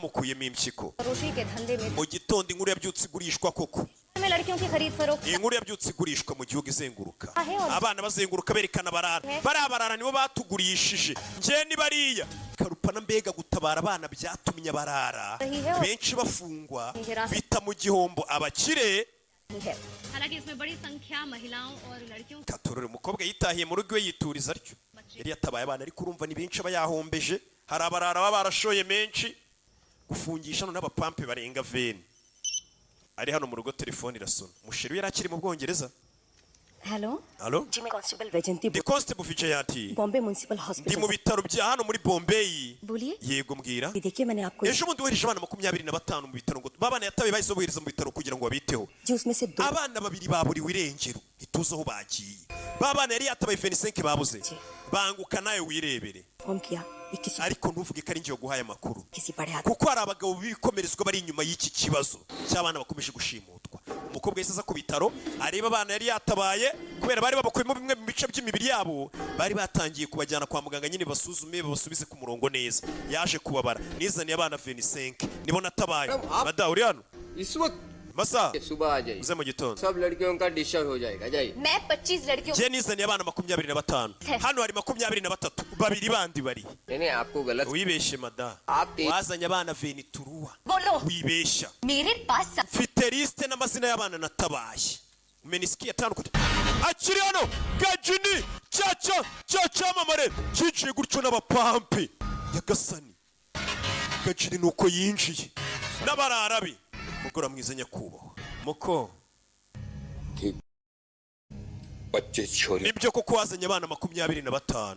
mukuyemo impyiko फरोशी के धंधे में mu gitondo inkuru yabyutse igurishwa koko में लड़कियों की खरीद फरोख्त inkuru yabyutse igurishwa mu gihugu izenguruka Ahe, oya. abana bazenguruka berekana barara nibo batugurishije nje ni bariya karupana mbega gutabara abana byatumye barara Ahe, oya. benshi bafungwa Hijrasi. bita mu gihombo abakire है हालांकि इसमें बड़ी संख्या महिलाओं और लड़कियों katorore umukobwa yitahiye mu rugo iwe yituriza atyo yari yatabaye abana ariko urumva ni benshi aba yahombeje hari abarara baba barashoye menshi gufungisha no n'abapampe barenga veni ari hano mu rugo telefone irasona musheri yari akiri mu Bwongereza hello Halo जी मैं कांस्टेबल Vaijanti ndi constable Vijayanti Bombay municipal ndi hospital mu bitaro bya hano muri Bombay बोलिए yego mbwira ये देखिए मैंने आपको ejo bundi wohereje abana 25 mu bitaro ngo babana yatabaye bahise bohereza mu bitaro kugira ngo babiteho जी उसमें से दो abana babiri baburiwe irengero ituze aho bagiye babana yari yatabaye 25 babuze banguka nawe wirebere phone किया ये किसी ariko ntuvuge ko ari njye waguhaye amakuru किसी बड़े आदमी kuko hari abagabo bikomerezwa bari inyuma y'iki kibazo cy'abana bakomeje gushimutwa umukobwa yahise aza ku bitaro areba abana yari yatabaye kubera bari babakuyemo bimwe mu bice by'imibiri yabo bari batangiye kubajyana kwa muganga nyine basuzume babasubize ku murongo neza yaje kubabara nizaniye abana 25 nibo natabaye bada uri hano इस वक्त masa सुबह आ जाइए uze mu gitondo सब लड़कियों का डिस्चार्ज हो जाएगा जाइए मैं 25 लड़कियों je nizaniye abana 25 hano hari 23 babiri bandi bari नहीं आपको गलत wibeshe mada आप एक wazanye abana 23 बोलो wibesha मेरे पास mfite liste n'amazina y'abana natabaye menisikiye atandukanye akiri hano gajini cyamamare cyiciye gutyo n'abapampe yagasani gajini nuko yinjiye n'abararabe mugora mwiza nyakubahwa muko बच्चे छोरी nibyo koko wazanye abana 25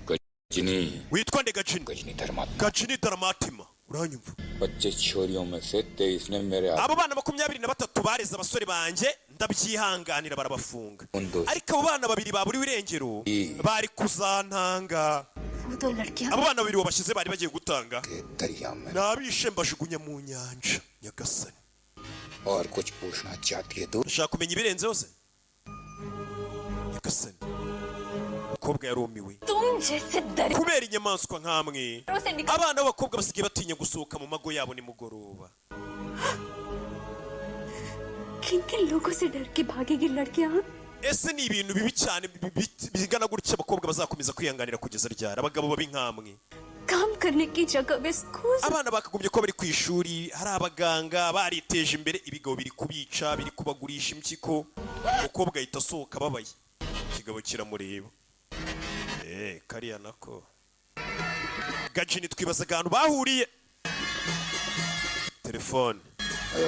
Ghazni witwa nde gajini Ghazni धर्मात्मा gajini daramatima uranyumva बच्चे छोरियों में से 23 ने मेरे abo bana 23 bareze abasore banjye ndabyihanganira barabafunga Undo. ariko abo bana babiri baburiwe irengero bari kuzantanga वो दो लड़कियां abo bana babiri wabashyize bari bagiye gutanga के दरिया में nabishe mbajugunya mu nyanja nyagasani और कुछ पूछना चाहती है तो ndashaka kumenya ibirenzeho se nyagasani umukobwa yarumiwe तुम जैसे दरिया kubera inyamaswa nk'amwe से निकल abana b'abakobwa basigaye batinya gusohoka mu mago yabo nimugoroba किन किन लोगों से डर के भागेगी लड़कियां ese ni ibintu bibi cyane bigana gutya abakobwa bazakomeza kwihanganira kugeza ryari abagabo babi nk'amwe काम करने की जगह में school abana bakagombye kuba bari ku ishuri hari abaganga bariteje imbere ibigabo biri kubica biri kubagurisha impyiko umukobwa ahita asohoka ababaye ikigabo kiramureba kariya nako gajini twibazaga ahantu bahuriye telefone